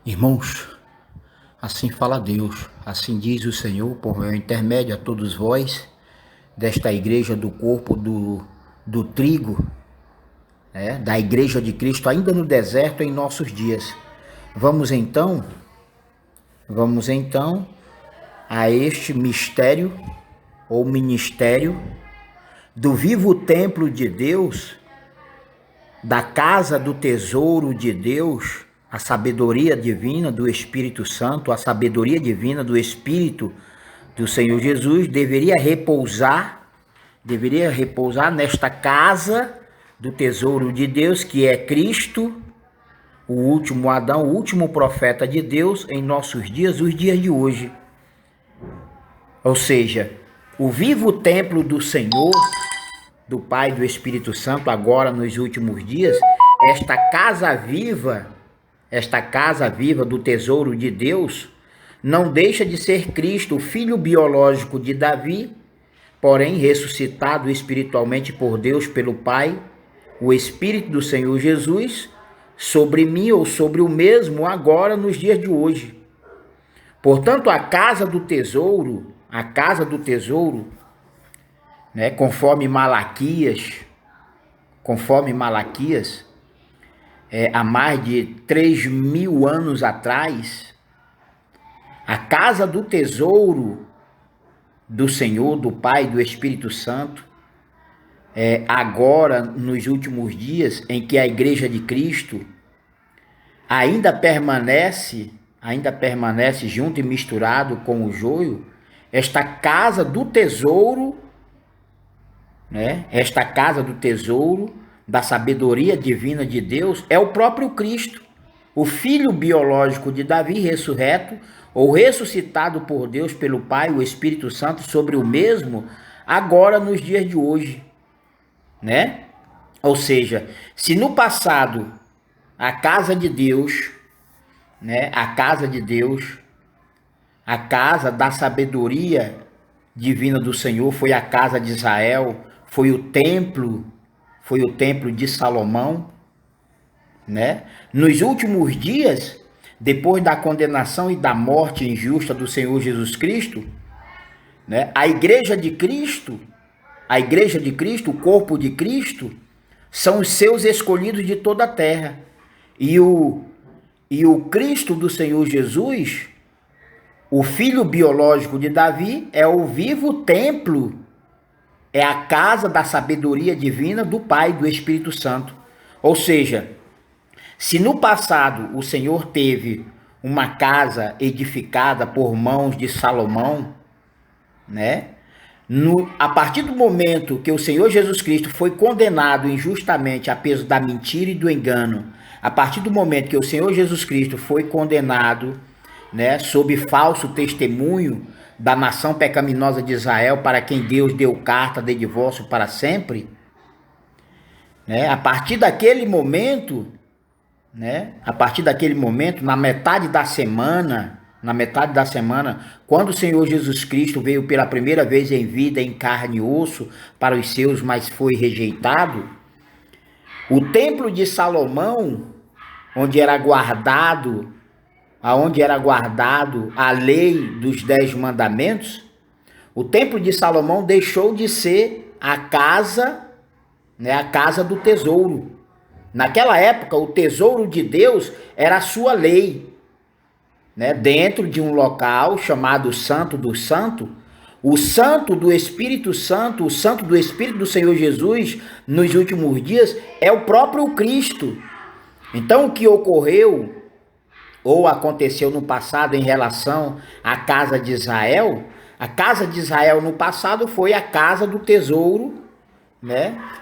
Irmãos, assim fala Deus, assim diz o Senhor, por meu intermédio a todos vós, desta igreja do corpo do trigo, da igreja de Cristo, ainda no deserto em nossos dias. Vamos então, vamos então a este mistério ou ministério do vivo templo de Deus, da casa do tesouro de Deus, a sabedoria divina do Espírito Santo, a sabedoria divina do Espírito do Senhor Jesus deveria repousar nesta casa do tesouro de Deus, que é Cristo, o último Adão, o último profeta de Deus em nossos dias, os dias de hoje. Ou seja, o vivo templo do Senhor, do Pai e do Espírito Santo, agora nos últimos dias, esta casa viva do tesouro de Deus, não deixa de ser Cristo, o filho biológico de Davi, porém ressuscitado espiritualmente por Deus, pelo Pai, o Espírito do Senhor Jesus, sobre mim ou sobre o mesmo agora nos dias de hoje. Portanto, a casa do tesouro, conforme Malaquias, há mais de 3.000 anos atrás, a casa do tesouro do Senhor, do Pai e do Espírito Santo, agora nos últimos dias em que a igreja de Cristo ainda permanece junto e misturado com o joio, esta casa do tesouro, esta casa do tesouro da sabedoria divina de Deus é o próprio Cristo, o filho biológico de Davi, ressurreto ou ressuscitado por Deus pelo Pai, o Espírito Santo, sobre o mesmo, agora nos dias de hoje, Ou seja, se no passado a casa de Deus, a casa da sabedoria divina do Senhor foi a casa de Israel, foi o templo de Salomão, Nos últimos dias, depois da condenação e da morte injusta do Senhor Jesus Cristo, a igreja de Cristo, o corpo de Cristo, são os seus escolhidos de toda a terra. E o Cristo do Senhor Jesus, o filho biológico de Davi, é o vivo templo, é a casa da sabedoria divina do Pai e do Espírito Santo. Ou seja, se no passado o Senhor teve uma casa edificada por mãos de Salomão, a partir do momento que o Senhor Jesus Cristo foi condenado injustamente a peso da mentira e do engano, a partir do momento que o Senhor Jesus Cristo foi condenado, sob falso testemunho da nação pecaminosa de Israel, para quem Deus deu carta de divórcio para sempre, a partir daquele momento, na metade da semana, quando o Senhor Jesus Cristo veio pela primeira vez em vida, em carne e osso, para os seus, mas foi rejeitado, o templo de Salomão, onde era guardado a lei dos 10 mandamentos, o templo de Salomão deixou de ser a casa do tesouro. Naquela época, o tesouro de Deus era a sua lei, dentro de um local chamado Santo dos Santos. O Santo do Espírito Santo, o Santo do Espírito do Senhor Jesus, nos últimos dias, é o próprio Cristo. Então, o que ocorreu ou aconteceu no passado em relação à casa de Israel, a casa de Israel no passado foi a casa do tesouro,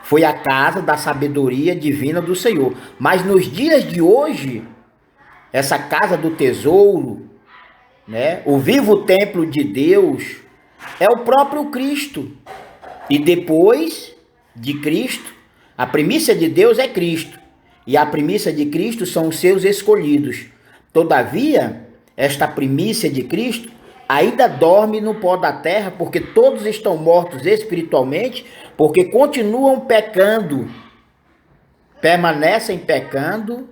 foi a casa da sabedoria divina do Senhor. Mas nos dias de hoje, essa casa do tesouro, o vivo templo de Deus, é o próprio Cristo. E depois de Cristo, a primícia de Deus é Cristo. E a primícia de Cristo são os seus escolhidos. Todavia, esta primícia de Cristo ainda dorme no pó da terra, porque todos estão mortos espiritualmente, porque continuam pecando, permanecem pecando,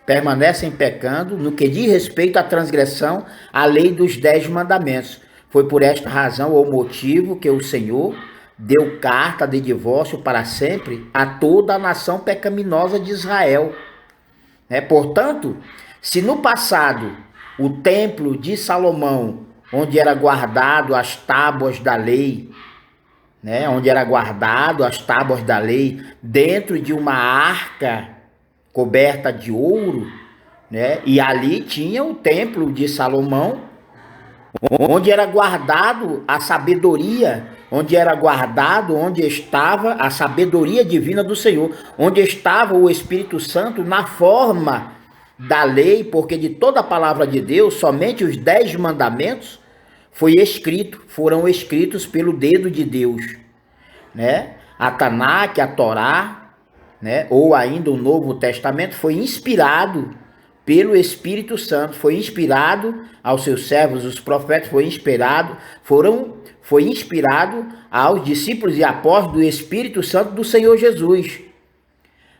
permanecem pecando no que diz respeito à transgressão à lei dos 10 mandamentos. Foi por esta razão ou motivo que o Senhor deu carta de divórcio para sempre a toda a nação pecaminosa de Israel. Portanto, se no passado o templo de Salomão, onde era guardado as tábuas da lei, onde era guardado as tábuas da lei dentro de uma arca coberta de ouro, e ali tinha o templo de Salomão, onde era guardado a sabedoria, onde estava a sabedoria divina do Senhor, onde estava o Espírito Santo na forma da lei, porque de toda a palavra de Deus, somente os 10 mandamentos foram escritos pelo dedo de Deus, A Tanakh, a Torá, ou ainda o Novo Testamento foi inspirado pelo Espírito Santo, foi inspirado aos seus servos, os profetas, foi inspirado aos discípulos e apóstolos do Espírito Santo do Senhor Jesus.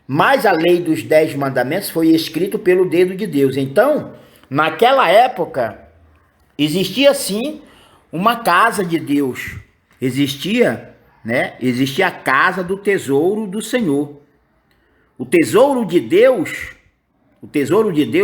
Mas a lei dos 10 mandamentos foi escrito pelo dedo de Deus. Então, naquela época, existia sim uma casa de Deus. Existia a casa do tesouro do Senhor. O tesouro de Deus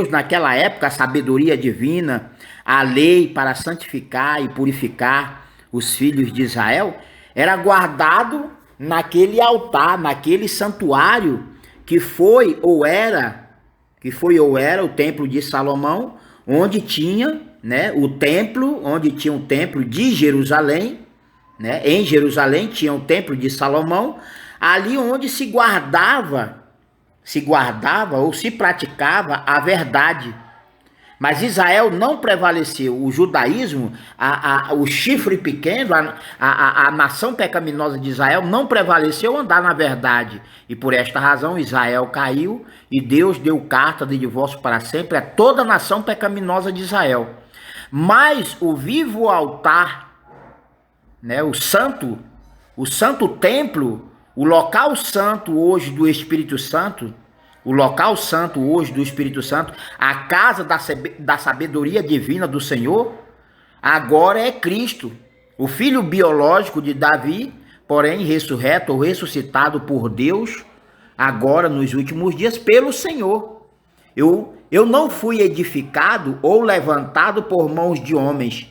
naquela época, a sabedoria divina, a lei para santificar e purificar os filhos de Israel, era guardado naquele altar, naquele santuário que foi ou era o templo de Salomão, onde tinha, o templo de Jerusalém, Em Jerusalém tinha o templo de Salomão, ali onde se guardava ou se praticava a verdade. Mas Israel não prevaleceu. O judaísmo, o chifre pequeno, a nação pecaminosa de Israel não prevaleceu andar na verdade. E por esta razão Israel caiu e Deus deu carta de divórcio para sempre a toda a nação pecaminosa de Israel. Mas o vivo altar, o santo templo, o local santo hoje do Espírito Santo, a casa da sabedoria divina do Senhor, agora é Cristo, o filho biológico de Davi, porém ressurreto ou ressuscitado por Deus, agora nos últimos dias pelo Senhor. Eu não fui edificado ou levantado por mãos de homens,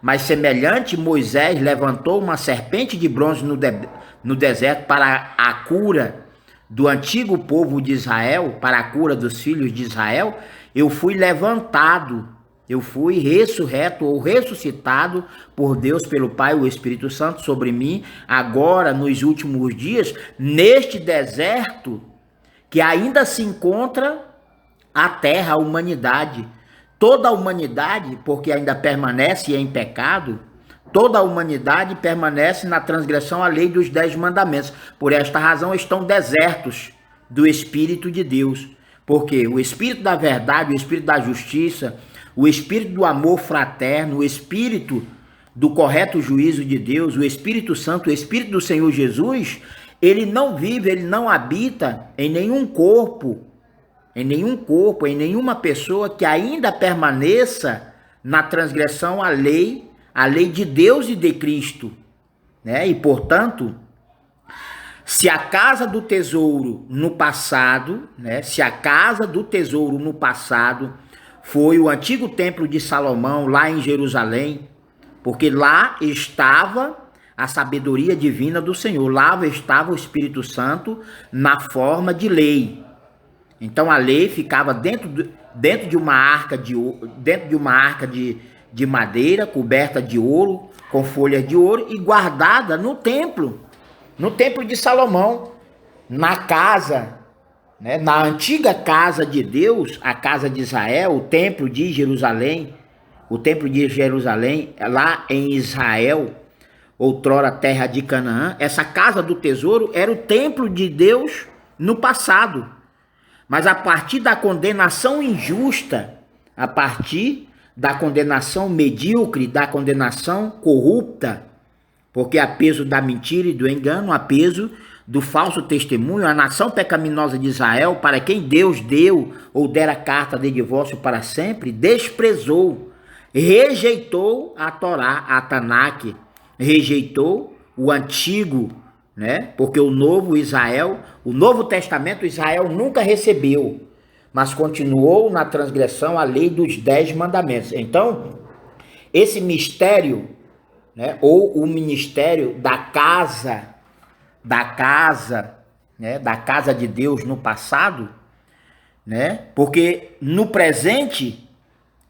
mas semelhante Moisés levantou uma serpente de bronze no deserto para a cura do antigo povo de Israel, para a cura dos filhos de Israel, eu fui levantado, eu fui ressurreto ou ressuscitado por Deus, pelo Pai, o Espírito Santo sobre mim, agora nos últimos dias, neste deserto que ainda se encontra a terra, a humanidade. Toda a humanidade, porque ainda permanece em pecado, toda a humanidade permanece na transgressão à lei dos 10 mandamentos. Por esta razão estão desertos do Espírito de Deus. Porque o Espírito da verdade, o Espírito da justiça, o Espírito do amor fraterno, o Espírito do correto juízo de Deus, o Espírito Santo, o Espírito do Senhor Jesus, ele não vive, ele não habita em nenhum corpo, em nenhuma pessoa que ainda permaneça na transgressão à lei de Deus e de Cristo, E portanto, se a casa do tesouro no passado, foi o antigo templo de Salomão lá em Jerusalém, porque lá estava a sabedoria divina do Senhor, lá estava o Espírito Santo na forma de lei. Então a lei ficava dentro de uma arca de madeira coberta de ouro, com folhas de ouro e guardada no templo de Salomão, na casa, na antiga casa de Deus, a casa de Israel, o templo de Jerusalém, lá em Israel, outrora terra de Canaã. Essa casa do tesouro era o templo de Deus no passado. Mas a partir da condenação injusta, a partir da condenação medíocre, da condenação corrupta, porque a peso da mentira e do engano, a peso do falso testemunho, a nação pecaminosa de Israel, para quem Deus deu ou dera carta de divórcio para sempre, desprezou, rejeitou a Torá, a Tanakh, rejeitou o antigo, né? Porque o novo Israel, o Novo Testamento, Israel nunca recebeu, mas continuou na transgressão à lei dos 10 mandamentos. Então, esse mistério, né, ou o ministério da casa, né, da casa de Deus no passado, né? Porque no presente,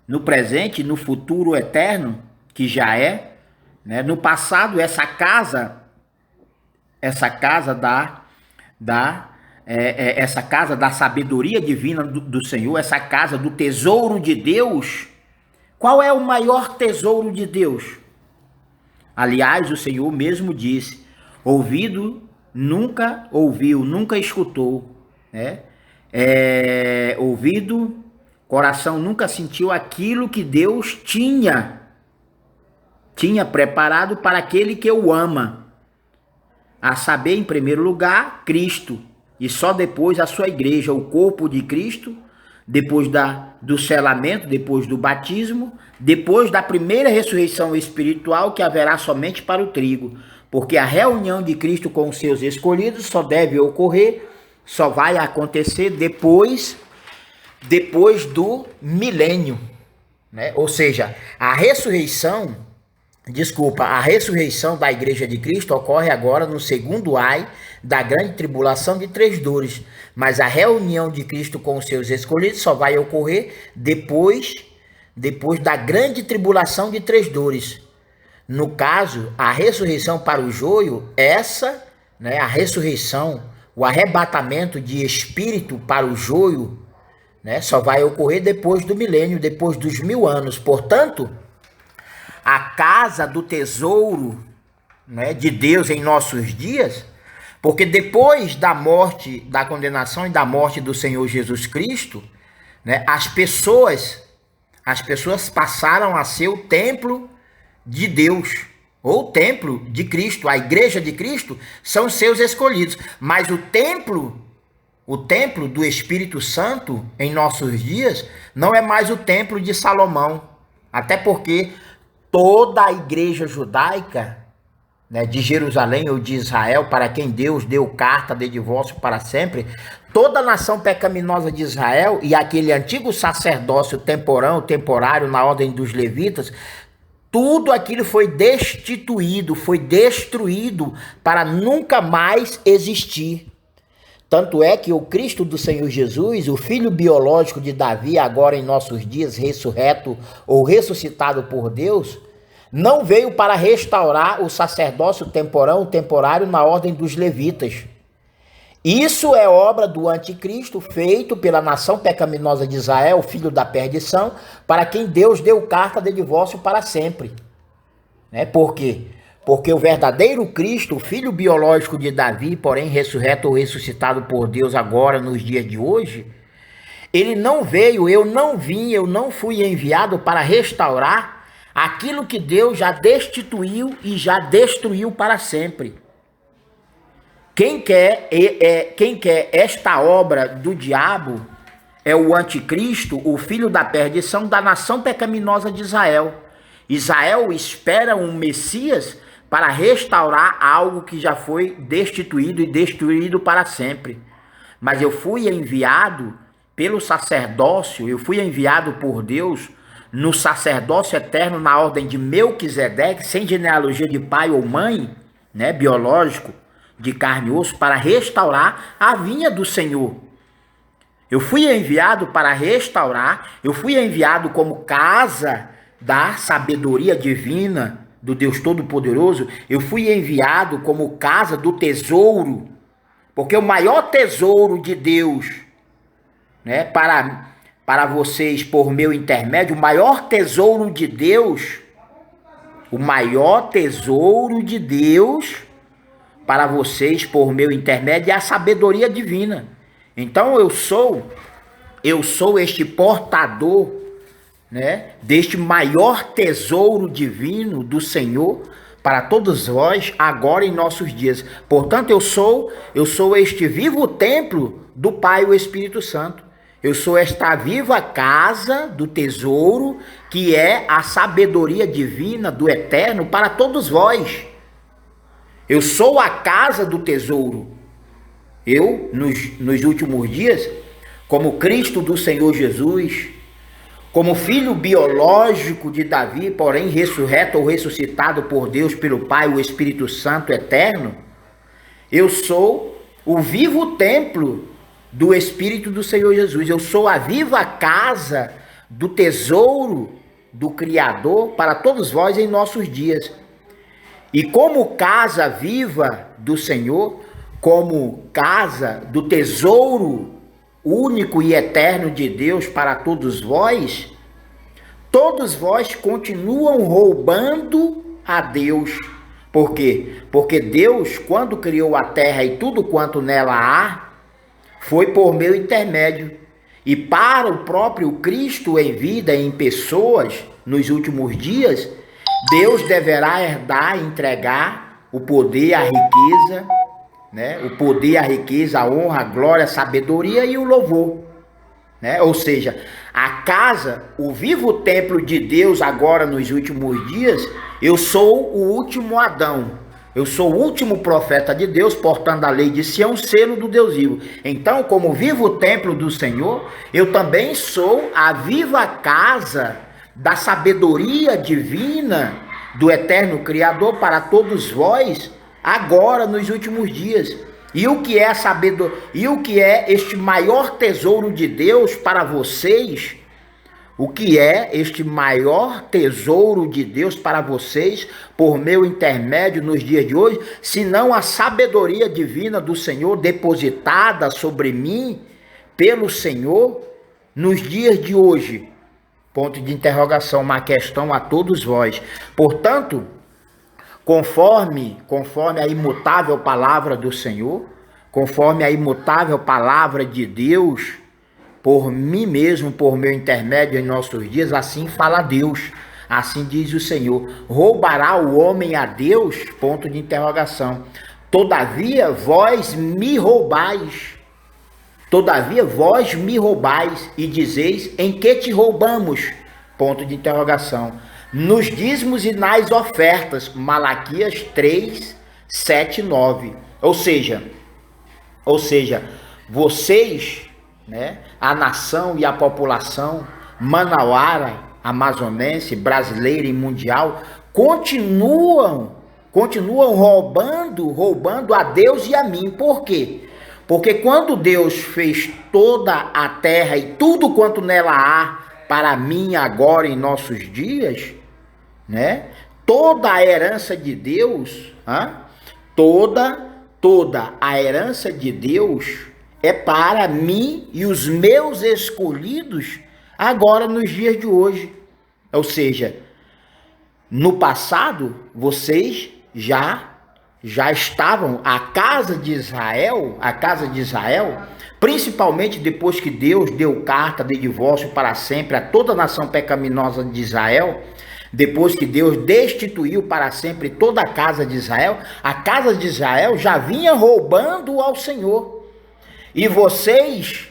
no futuro eterno, que já é, né, no passado essa casa essa casa da sabedoria divina do Senhor, essa casa do tesouro de Deus. Qual é o maior tesouro de Deus? Aliás, o Senhor mesmo disse: ouvido nunca ouviu, nunca escutou, né? Ouvido, coração nunca sentiu aquilo que Deus tinha preparado para aquele que o ama. A saber, em primeiro lugar, Cristo, e só depois a sua igreja, o corpo de Cristo, depois do selamento, depois do batismo, depois da primeira ressurreição espiritual que haverá somente para o trigo, porque a reunião de Cristo com os seus escolhidos só deve ocorrer, só vai acontecer depois do milênio, né? Ou seja, a ressurreição da igreja de Cristo ocorre agora no segundo ai da grande tribulação de 3 dores, mas a reunião de Cristo com os seus escolhidos só vai ocorrer depois da grande tribulação de 3 dores. No caso, a ressurreição para o joio, né, a ressurreição, o arrebatamento de espírito para o joio, né, só vai ocorrer depois do milênio, depois dos 1000 anos. Portanto, a casa do tesouro, né, de Deus em nossos dias, porque depois da morte, da condenação e da morte do Senhor Jesus Cristo, né, as pessoas passaram a ser o templo de Deus, ou o templo de Cristo. A igreja de Cristo são seus escolhidos, mas o templo do Espírito Santo em nossos dias não é mais o templo de Salomão, até porque toda a igreja judaica, né, de Jerusalém ou de Israel, para quem Deus deu carta de divórcio para sempre, toda a nação pecaminosa de Israel e aquele antigo sacerdócio temporário na ordem dos levitas, tudo aquilo foi destituído, foi destruído para nunca mais existir. Tanto é que o Cristo do Senhor Jesus, o filho biológico de Davi, agora em nossos dias ressurreto ou ressuscitado por Deus, não veio para restaurar o sacerdócio temporário na ordem dos levitas. Isso é obra do anticristo, feito pela nação pecaminosa de Israel, filho da perdição, para quem Deus deu carta de divórcio para sempre. Né? Por quê? Porque o verdadeiro Cristo, o filho biológico de Davi, porém ressurreto ou ressuscitado por Deus agora nos dias de hoje, ele não veio, eu não fui enviado para restaurar aquilo que Deus já destituiu e já destruiu para sempre. Quem quer esta obra do diabo é o anticristo, o filho da perdição da nação pecaminosa de Israel. Israel espera um Messias para restaurar algo que já foi destituído e destruído para sempre. Mas eu fui enviado pelo sacerdócio, eu fui enviado por Deus no sacerdócio eterno na ordem de Melquisedeque, sem genealogia de pai ou mãe, né, biológico, de carne e osso, para restaurar a vinha do Senhor. Eu fui enviado para restaurar, eu fui enviado como casa da sabedoria divina do Deus Todo-Poderoso, eu fui enviado como casa do tesouro, porque o maior tesouro de Deus, né, para vocês por meu intermédio, o maior tesouro de Deus para vocês por meu intermédio é a sabedoria divina. Então eu sou este portador, né, deste maior tesouro divino do Senhor para todos vós, agora em nossos dias. Portanto, eu sou este vivo templo do Pai, o Espírito Santo. Eu sou esta viva casa do tesouro, que é a sabedoria divina do Eterno para todos vós. Eu sou a casa do tesouro. Eu, nos últimos dias, como Cristo do Senhor Jesus, como filho biológico de Davi, porém ressurreto ou ressuscitado por Deus, pelo Pai, o Espírito Santo eterno, eu sou o vivo templo do Espírito do Senhor Jesus. Eu sou a viva casa do tesouro do Criador para todos vós em nossos dias. E como casa viva do Senhor, como casa do tesouro único e eterno de Deus para todos vós continuam roubando a Deus. Por quê? Porque Deus, quando criou a terra e tudo quanto nela há, foi por meu intermédio. E para o próprio Cristo em vida, em pessoas, nos últimos dias, Deus deverá herdar e entregar o poder, a riqueza, né? O poder, a riqueza, a honra, a glória, a sabedoria e o louvor, né? Ou seja, a casa, o vivo templo de Deus agora nos últimos dias, eu sou o último Adão. Eu sou o último profeta de Deus, portando a lei de Sião, selo do Deus vivo. Então, como vivo templo do Senhor, eu também sou a viva casa da sabedoria divina do eterno Criador para todos vós, agora nos últimos dias. E o que é a sabedoria? E o que é este maior tesouro de Deus para vocês? O que é este maior tesouro de Deus para vocês, por meu intermédio nos dias de hoje, senão a sabedoria divina do Senhor depositada sobre mim pelo Senhor nos dias de hoje? Ponto de interrogação, uma questão a todos vós. Portanto, conforme a imutável palavra do Senhor, conforme a imutável palavra de Deus, por mim mesmo, por meu intermédio em nossos dias, assim fala Deus, assim diz o Senhor. Roubará o homem a Deus? Ponto de interrogação. Todavia vós me roubais. Todavia vós me roubais e dizeis, em que te roubamos? Ponto de interrogação. Nos dízimos e nas ofertas. Malaquias 3, 7, 9. Ou seja, vocês, né, a nação e a população manauara, amazonense, brasileira e mundial, continuam roubando a Deus e a mim. Por quê? Porque quando Deus fez toda a terra e tudo quanto nela há para mim agora em nossos dias, né? Toda a herança de Deus, toda a herança de Deus é para mim e os meus escolhidos agora nos dias de hoje. Ou seja, no passado vocês já estavam, a casa de Israel, principalmente depois que Deus deu carta de divórcio para sempre a toda a nação pecaminosa de Israel, depois que Deus destituiu para sempre toda a casa de Israel, a casa de Israel já vinha roubando ao Senhor. E vocês,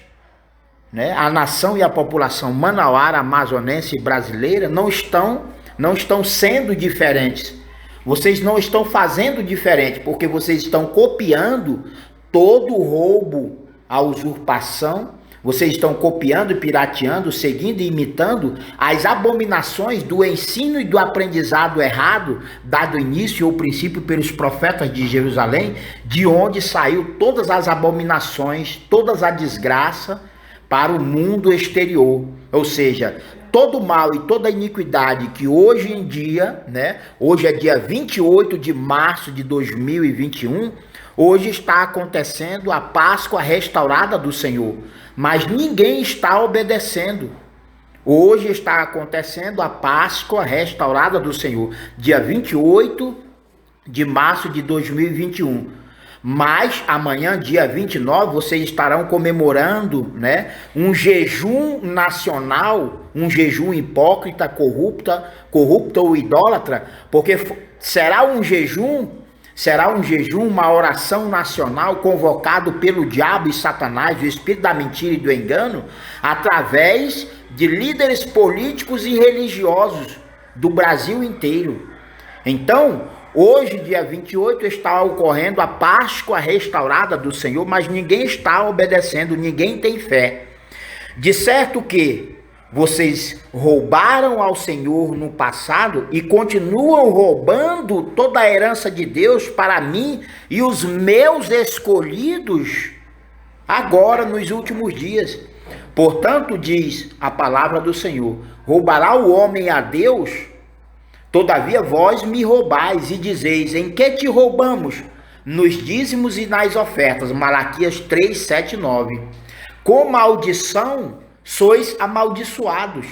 né, a nação e a população manauara, amazonense e brasileira, não estão sendo diferentes. Vocês não estão fazendo diferente, porque vocês estão copiando todo o roubo, a usurpação. Vocês estão copiando e pirateando, seguindo e imitando as abominações do ensino e do aprendizado errado, dado início ou princípio pelos profetas de Jerusalém, de onde saiu todas as abominações, todas a desgraça para o mundo exterior. Ou seja, todo o mal e toda a iniquidade que hoje em dia, né, hoje é dia 28 de março de 2021, hoje está acontecendo a Páscoa restaurada do Senhor, mas ninguém está obedecendo. Hoje está acontecendo a Páscoa restaurada do Senhor, dia 28 de março de 2021. Mas amanhã, dia 29, vocês estarão comemorando, né, um jejum nacional, um jejum hipócrita, corrupto ou idólatra, porque será um jejum, uma oração nacional convocado pelo diabo e Satanás, o espírito da mentira e do engano, através de líderes políticos e religiosos do Brasil inteiro. Então, hoje, dia 28, está ocorrendo a Páscoa restaurada do Senhor, mas ninguém está obedecendo, ninguém tem fé. De certo que vocês roubaram ao Senhor no passado e continuam roubando toda a herança de Deus para mim e os meus escolhidos agora nos últimos dias. Portanto, diz a palavra do Senhor: roubará o homem a Deus? Todavia vós me roubais e dizeis: em que te roubamos? Nos dízimos e nas ofertas. Malaquias 3, 7, 9. Com maldição sois amaldiçoados.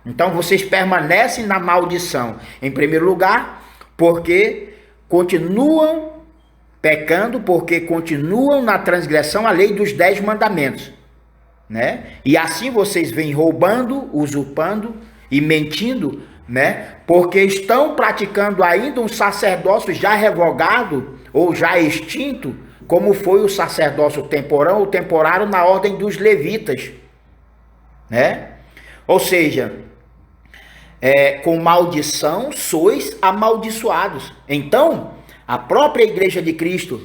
Então vocês permanecem na maldição, em primeiro lugar, porque continuam pecando, porque continuam na transgressão à lei dos 10 mandamentos, né? E assim vocês vêm roubando, usurpando e mentindo, né? Porque estão praticando ainda um sacerdócio já revogado ou já extinto, como foi o sacerdócio temporão ou temporário na ordem dos levitas, né? Ou seja, com maldição sois amaldiçoados. Então, a própria Igreja de Cristo,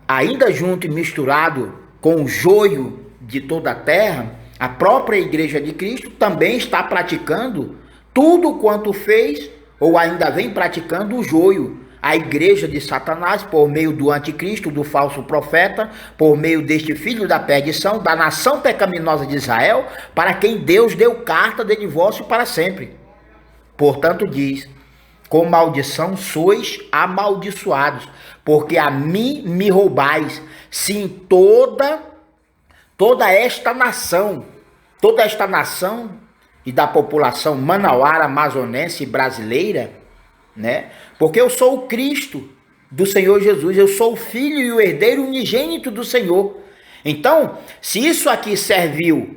ainda junto e misturado com o joio de toda a terra, a própria Igreja de Cristo também está praticando tudo quanto fez ou ainda vem praticando o joio. A igreja de Satanás, por meio do anticristo, do falso profeta, por meio deste filho da perdição, da nação pecaminosa de Israel, para quem Deus deu carta de divórcio para sempre. Portanto diz: com maldição sois amaldiçoados, porque a mim me roubais. Sim, toda esta nação e da população manauara, amazonense e brasileira, né? Porque eu sou o Cristo do Senhor Jesus, eu sou o filho e o herdeiro unigênito do Senhor. Então, se isso aqui serviu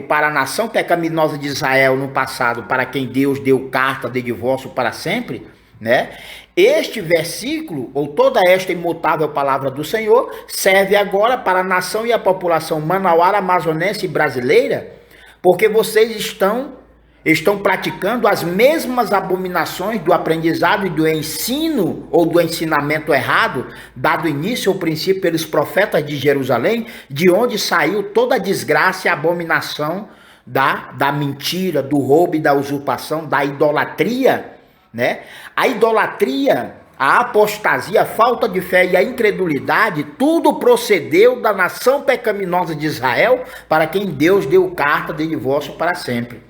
para a nação pecaminosa de Israel no passado, para quem Deus deu carta de divórcio para sempre, né? Este versículo, ou toda esta imutável palavra do Senhor, serve agora para a nação e a população manauara, amazonense e brasileira, porque vocês estão praticando as mesmas abominações do aprendizado e do ensino ou do ensinamento errado, dado início ao princípio pelos profetas de Jerusalém, de onde saiu toda a desgraça e abominação da mentira, do roubo e da usurpação, da idolatria, né? A idolatria, a apostasia, a falta de fé e a incredulidade, tudo procedeu da nação pecaminosa de Israel, para quem Deus deu carta de divórcio para sempre.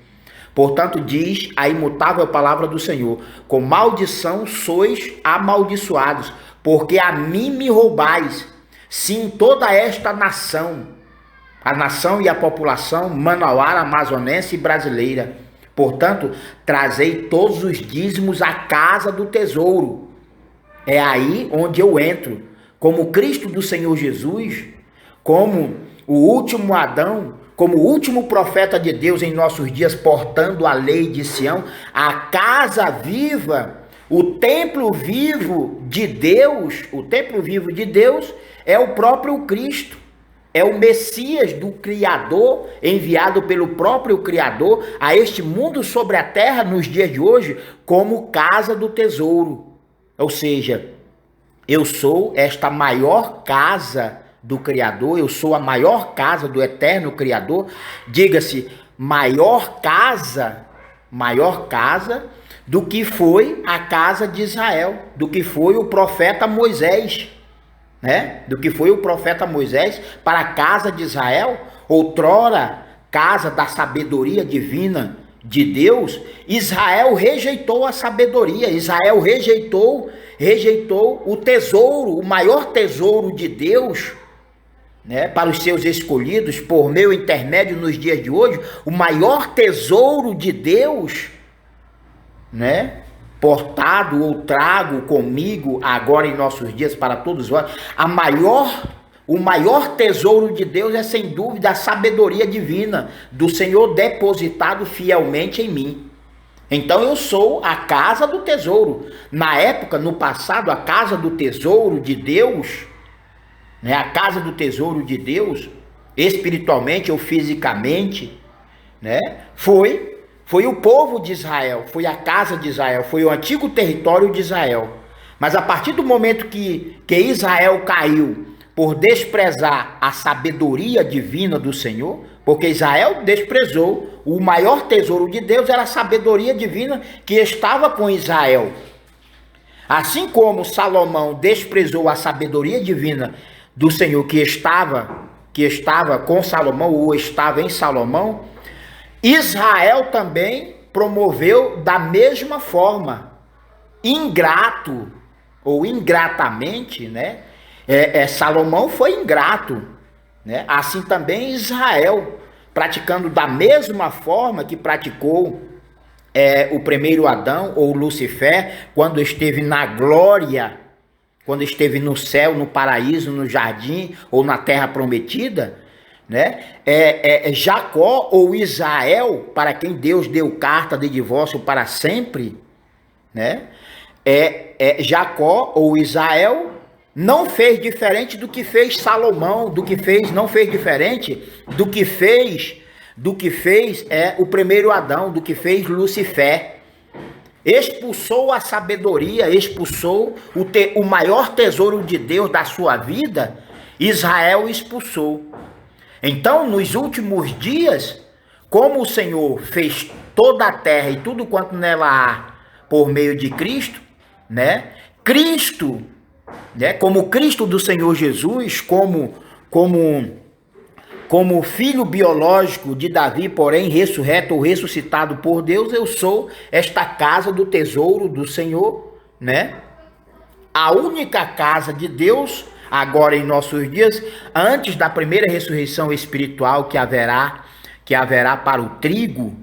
Portanto, diz a imutável palavra do Senhor: com maldição sois amaldiçoados, porque a mim me roubais. Sim, toda esta nação, a nação e a população manauara, amazonense e brasileira. Portanto, trazei todos os dízimos à casa do tesouro. É aí onde eu entro, como Cristo do Senhor Jesus, como o último Adão, como o último profeta de Deus em nossos dias, portando a lei de Sião, a casa viva, o templo vivo de Deus. O templo vivo de Deus é o próprio Cristo, é o Messias do Criador, enviado pelo próprio Criador a este mundo sobre a terra nos dias de hoje, como casa do tesouro. Ou seja, eu sou esta maior casa do Criador, eu sou a maior casa do eterno Criador. Diga-se, maior casa do que foi a casa de Israel, do que foi o profeta Moisés, né? Do que foi o profeta Moisés para a casa de Israel, outrora casa da sabedoria divina de Deus. Israel rejeitou a sabedoria, Israel rejeitou o tesouro, o maior tesouro de Deus, né, para os seus escolhidos, por meu intermédio nos dias de hoje, o maior tesouro de Deus, né, portado ou trago comigo agora em nossos dias para todos nós. O maior tesouro de Deus é sem dúvida a sabedoria divina do Senhor depositado fielmente em mim. Então eu sou a casa do tesouro. Na época, no passado, a casa do tesouro de Deus, né, a casa do tesouro de Deus, espiritualmente ou fisicamente, né, foi o povo de Israel, foi a casa de Israel, foi o antigo território de Israel. Mas a partir do momento que Israel caiu por desprezar a sabedoria divina do Senhor, porque Israel desprezou o maior tesouro de Deus, era a sabedoria divina que estava com Israel. Assim como Salomão desprezou a sabedoria divina do Senhor que estava com Salomão, ou estava em Salomão, Israel também promoveu da mesma forma, ingrato ou ingratamente, né? Salomão foi ingrato, né? Assim também Israel, praticando da mesma forma que praticou o primeiro Adão ou Lucifer, quando esteve na glória, quando esteve no céu, no paraíso, no jardim ou na terra prometida, né? Jacó ou Israel, para quem Deus deu carta de divórcio para sempre, né? Jacó ou Israel não fez diferente do que fez Salomão, não fez diferente do que fez o primeiro Adão, do que fez Lucifer. Expulsou a sabedoria, expulsou o maior tesouro de Deus da sua vida, Israel expulsou. Então, nos últimos dias, como o Senhor fez toda a terra e tudo quanto nela há por meio de Cristo, né? Cristo, né? Como Cristo do Senhor Jesus, como filho biológico de Davi, porém ressurreto ou ressuscitado por Deus, eu sou esta casa do tesouro do Senhor, né? A única casa de Deus, agora em nossos dias, antes da primeira ressurreição espiritual que haverá para o trigo,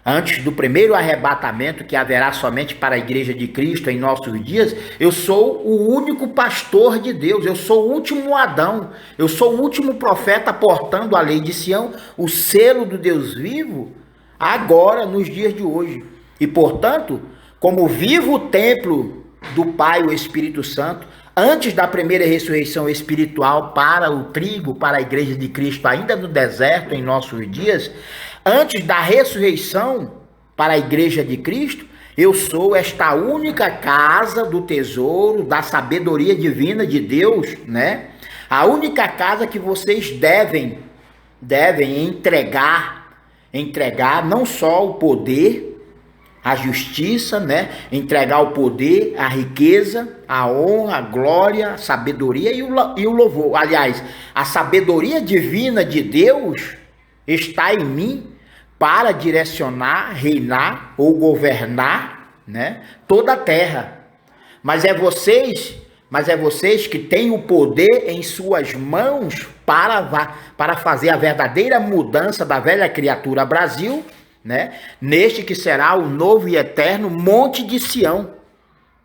antes do primeiro arrebatamento que haverá somente para a igreja de Cristo em nossos dias, eu sou o único pastor de Deus, eu sou o último Adão, eu sou o último profeta portando a lei de Sião, o selo do Deus vivo, agora nos dias de hoje. E portanto, como vivo templo do Pai, o Espírito Santo, antes da primeira ressurreição espiritual para o trigo, para a igreja de Cristo, ainda no deserto em nossos dias, antes da ressurreição para a igreja de Cristo, eu sou esta única casa do tesouro, da sabedoria divina de Deus, né? A única casa que vocês devem entregar não só o poder, a justiça, né? Entregar o poder, a riqueza, a honra, a glória, a sabedoria e o louvor. Aliás, a sabedoria divina de Deus está em mim para direcionar, reinar ou governar, né, toda a terra. Mas é vocês que têm o poder em suas mãos para fazer a verdadeira mudança da velha criatura Brasil, né, neste que será o novo e eterno Monte de Sião,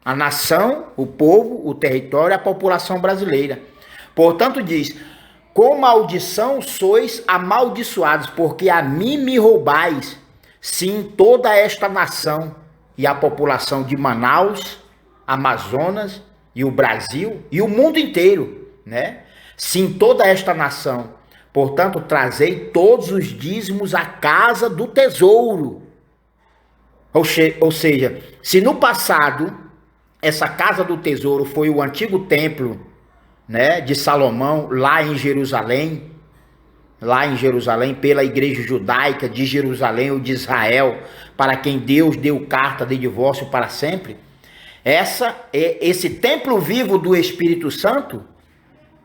a nação, o povo, o território, a população brasileira. Portanto diz: com maldição sois amaldiçoados, porque a mim me roubais, sim, toda esta nação e a população de Manaus, Amazonas e o Brasil e o mundo inteiro, né? Sim, toda esta nação. Portanto, trazei todos os dízimos à casa do tesouro. Ou seja, se no passado essa casa do tesouro foi o antigo templo, né, de Salomão, lá em Jerusalém, pela igreja judaica de Jerusalém ou de Israel, para quem Deus deu carta de divórcio para sempre, esse templo vivo do Espírito Santo,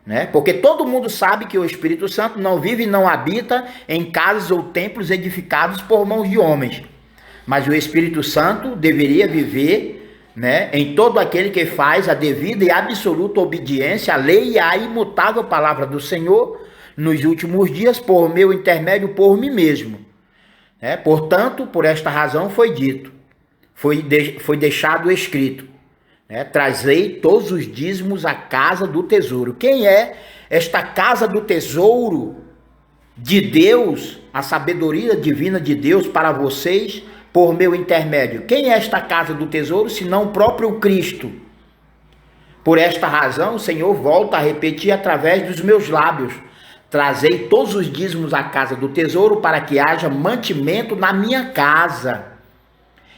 né, porque todo mundo sabe que o Espírito Santo não vive e não habita em casas ou templos edificados por mãos de homens, mas o Espírito Santo deveria viver, né, em todo aquele que faz a devida e absoluta obediência à lei e à imutável palavra do Senhor nos últimos dias, por meu intermédio, por mim mesmo. Portanto, por esta razão foi dito, foi deixado escrito, né, trazei todos os dízimos à casa do tesouro. Quem é esta casa do tesouro de Deus, a sabedoria divina de Deus para vocês, por meu intermédio. Quem é esta casa do tesouro, senão o próprio Cristo? Por esta razão, o Senhor volta a repetir através dos meus lábios: trazei todos os dízimos à casa do tesouro, para que haja mantimento na minha casa.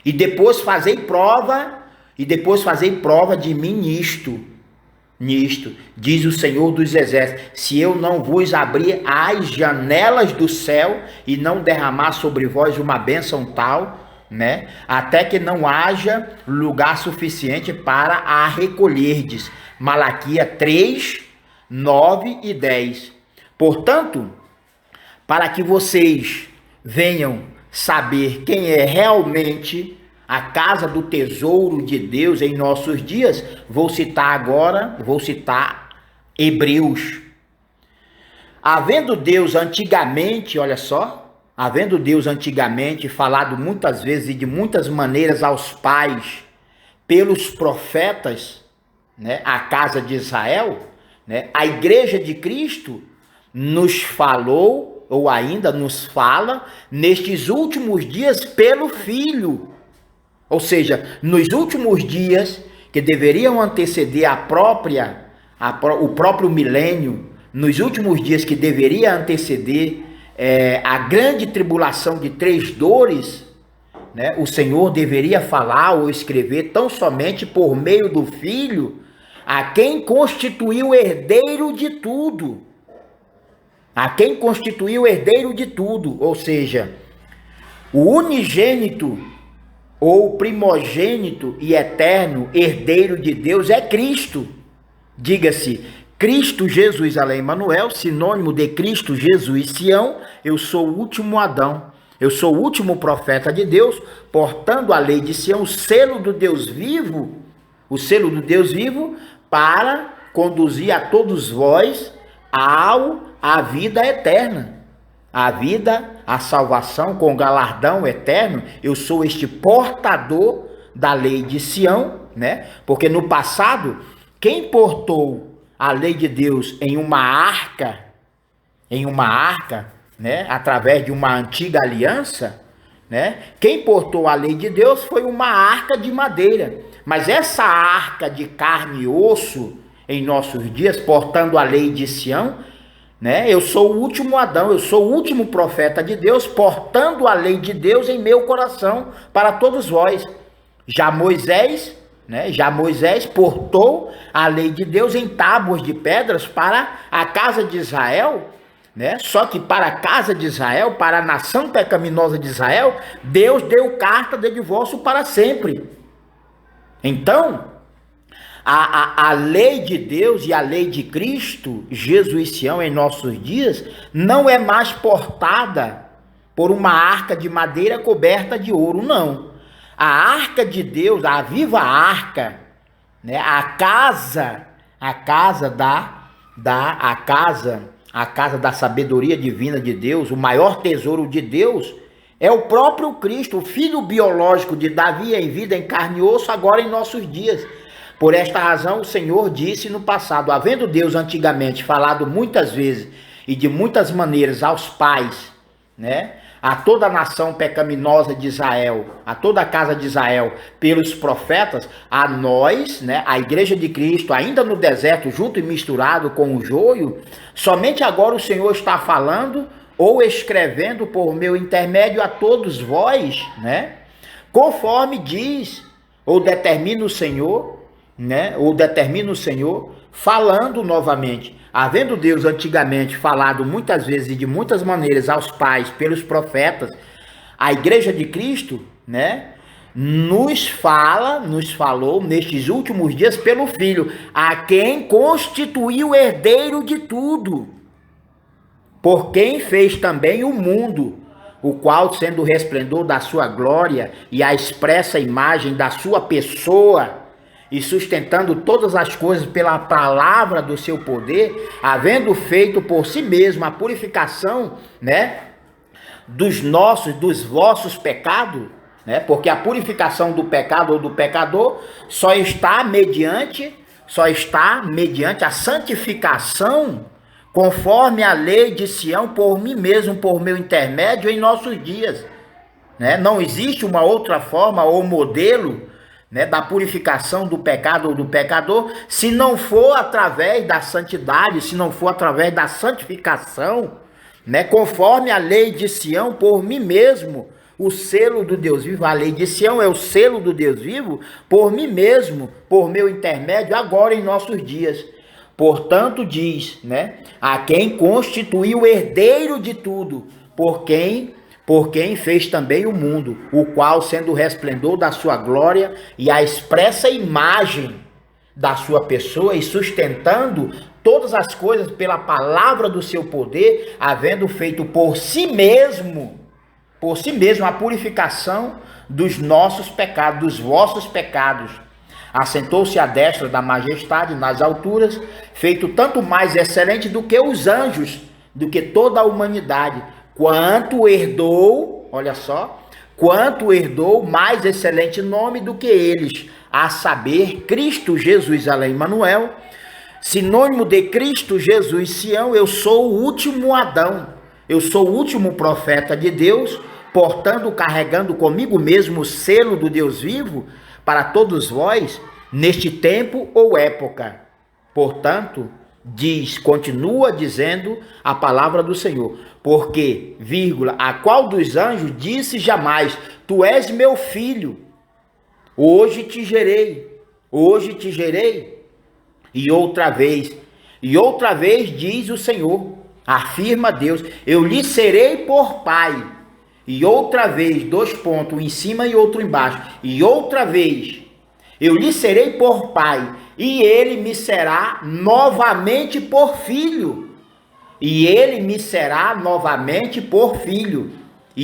E depois fazei prova de mim nisto, diz o Senhor dos Exércitos, se eu não vos abrir as janelas do céu e não derramar sobre vós uma bênção tal, né, até que não haja lugar suficiente para a recolherdes. Malaquias 3, 9 e 10. Portanto, para que vocês venham saber quem é realmente a casa do tesouro de Deus em nossos dias, vou citar Hebreus. Havendo Deus antigamente, olha só, havendo Deus antigamente falado muitas vezes e de muitas maneiras aos pais pelos profetas, né, a casa de Israel, né, a igreja de Cristo nos falou, ou ainda nos fala, nestes últimos dias pelo Filho. Ou seja, nos últimos dias, que deveriam anteceder o próprio milênio, nos últimos dias que deveria anteceder a grande tribulação de 3 dores, né, o Senhor deveria falar ou escrever tão somente por meio do Filho, a quem constituiu herdeiro de tudo. A quem constituiu herdeiro de tudo, ou seja, o unigênito ou primogênito e eterno herdeiro de Deus é Cristo. Diga-se, Cristo Jesus, além Emanuel, sinônimo de Cristo Jesus, Sião, eu sou o último Adão, eu sou o último profeta de Deus, portando a lei de Sião, o selo do Deus vivo, para conduzir a todos vós à vida eterna. A salvação com galardão eterno. Eu sou este portador da lei de Sião, né? Porque no passado, quem portou a lei de Deus em uma arca, né? Através de uma antiga aliança, né? Quem portou a lei de Deus foi uma arca de madeira. Mas essa arca de carne e osso, em nossos dias, portando a lei de Sião, né? Eu sou o último Adão, eu sou o último profeta de Deus, portando a lei de Deus em meu coração para todos vós. Já Moisés portou a lei de Deus em tábuas de pedras para a casa de Israel, né? Só que para a casa de Israel, para a nação pecaminosa de Israel, Deus deu carta de divórcio para sempre. Então, a lei de Deus e a lei de Cristo, Jesus Sião, em nossos dias, não é mais portada por uma arca de madeira coberta de ouro, não. A arca de Deus, a viva arca, né? A casa da sabedoria divina de Deus, o maior tesouro de Deus, é o próprio Cristo, o filho biológico de Davi em vida, em carne e osso, agora em nossos dias. Por esta razão, o Senhor disse no passado, havendo Deus antigamente falado muitas vezes e de muitas maneiras aos pais, né, a toda a nação pecaminosa de Israel, a toda a casa de Israel, pelos profetas, a nós, né, a igreja de Cristo, ainda no deserto, junto e misturado com o joio, somente agora o Senhor está falando ou escrevendo por meu intermédio a todos vós, né, conforme diz ou determina o Senhor, né? Ou determina o Senhor, falando novamente. Havendo Deus antigamente falado muitas vezes e de muitas maneiras aos pais pelos profetas, a igreja de Cristo, né, nos falou nestes últimos dias pelo Filho, a quem constituiu herdeiro de tudo, por quem fez também o mundo, o qual, sendo o resplendor da sua glória e a expressa imagem da sua pessoa, e sustentando todas as coisas pela palavra do seu poder, havendo feito por si mesmo a purificação, né, dos vossos pecados, né, porque a purificação do pecado ou do pecador só está mediante a santificação, conforme a lei de Sião, por mim mesmo, por meu intermédio, em nossos dias. né? Não existe uma outra forma ou modelo, né, da purificação do pecado ou do pecador, se não for através da santidade, se não for através da santificação, né, conforme a lei de Sião, por mim mesmo, o selo do Deus vivo. A lei de Sião é o selo do Deus vivo, por mim mesmo, por meu intermédio, agora em nossos dias. Portanto, diz, né, a quem constituiu o herdeiro de tudo, por quem fez também o mundo, o qual, sendo o resplendor da sua glória e a expressa imagem da sua pessoa, e sustentando todas as coisas pela palavra do seu poder, havendo feito por si mesmo a purificação dos nossos pecados, dos vossos pecados, assentou-se à destra da majestade nas alturas, feito tanto mais excelente do que os anjos, do que toda a humanidade, quanto herdou, olha só, quanto herdou mais excelente nome do que eles, a saber, Cristo Jesus, além Emmanuel, sinônimo de Cristo Jesus, Sião. Eu sou o último Adão, eu sou o último profeta de Deus, portando, carregando comigo mesmo o selo do Deus vivo, para todos vós, neste tempo ou época. Portanto, continua dizendo a palavra do Senhor, porque, a qual dos anjos disse jamais, tu és meu filho, hoje te gerei, e outra vez diz o Senhor, afirma Deus, eu lhe serei por pai. E outra vez, um em cima e outro embaixo. E outra vez, eu lhe serei por pai, e ele me será novamente por filho. E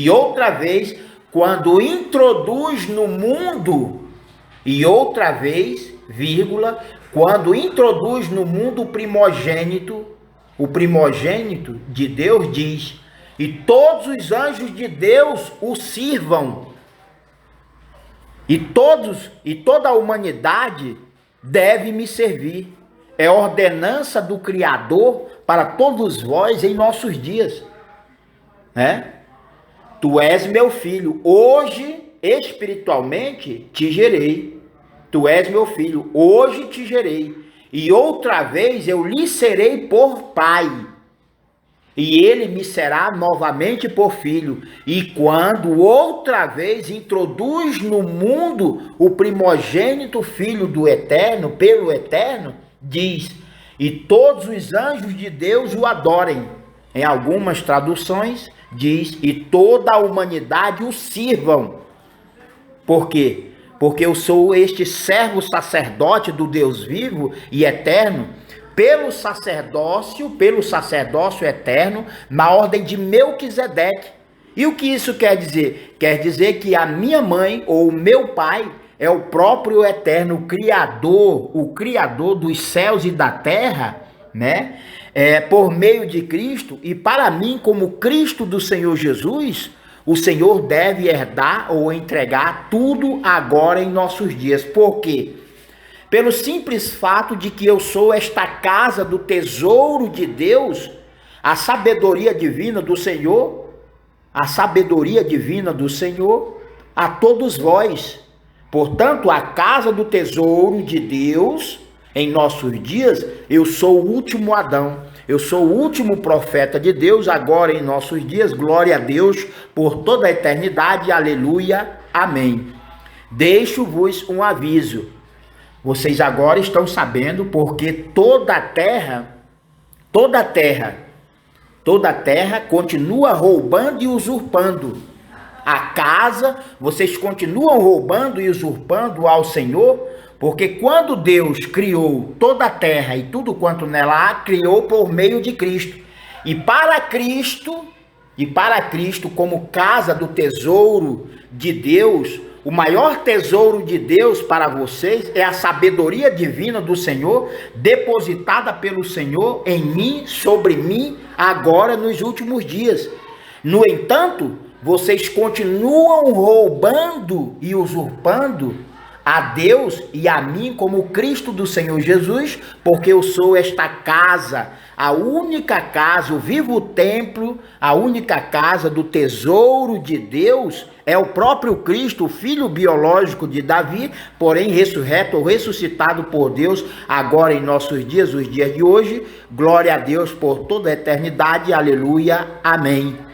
outra vez, quando introduz no mundo, quando introduz no mundo o primogênito de Deus, diz: e todos os anjos de Deus o sirvam. E toda a humanidade deve me servir. É ordenança do Criador para todos vós em nossos dias. Né? Tu és meu filho, hoje espiritualmente te gerei. Tu és meu filho, hoje te gerei. E outra vez eu lhe serei por pai. E ele me será novamente por filho. E quando outra vez introduz no mundo o primogênito filho do Eterno, pelo Eterno, diz: e todos os anjos de Deus o adorem. Em algumas traduções diz: e toda a humanidade o sirvam. Por quê? Porque eu sou este servo sacerdote do Deus vivo e eterno, pelo sacerdócio eterno, na ordem de Melquisedeque. E o que isso quer dizer? Quer dizer que a minha mãe ou o meu pai é o próprio eterno o criador dos céus e da terra, né? Por meio de Cristo, e para mim, como Cristo do Senhor Jesus, o Senhor deve herdar ou entregar tudo agora em nossos dias. Por quê? Pelo simples fato de que eu sou esta casa do tesouro de Deus, a sabedoria divina do Senhor, a todos vós. Portanto, a casa do tesouro de Deus, em nossos dias, eu sou o último Adão, eu sou o último profeta de Deus, agora em nossos dias, glória a Deus por toda a eternidade, aleluia, amém. Deixo-vos um aviso. Vocês agora estão sabendo, porque toda a terra continua roubando e usurpando. A casa, vocês continuam roubando e usurpando ao Senhor, porque quando Deus criou toda a terra e tudo quanto nela há, criou por meio de Cristo. E para Cristo, como casa do tesouro de Deus, o maior tesouro de Deus para vocês é a sabedoria divina do Senhor, depositada pelo Senhor em mim, sobre mim, agora nos últimos dias. No entanto, vocês continuam roubando e usurpando a Deus e a mim como Cristo do Senhor Jesus, porque eu sou esta casa, a única casa, o vivo templo, a única casa do tesouro de Deus, é o próprio Cristo, o filho biológico de Davi, porém ressurreto ou ressuscitado por Deus, agora em nossos dias, os dias de hoje. Glória a Deus por toda a eternidade, aleluia, amém.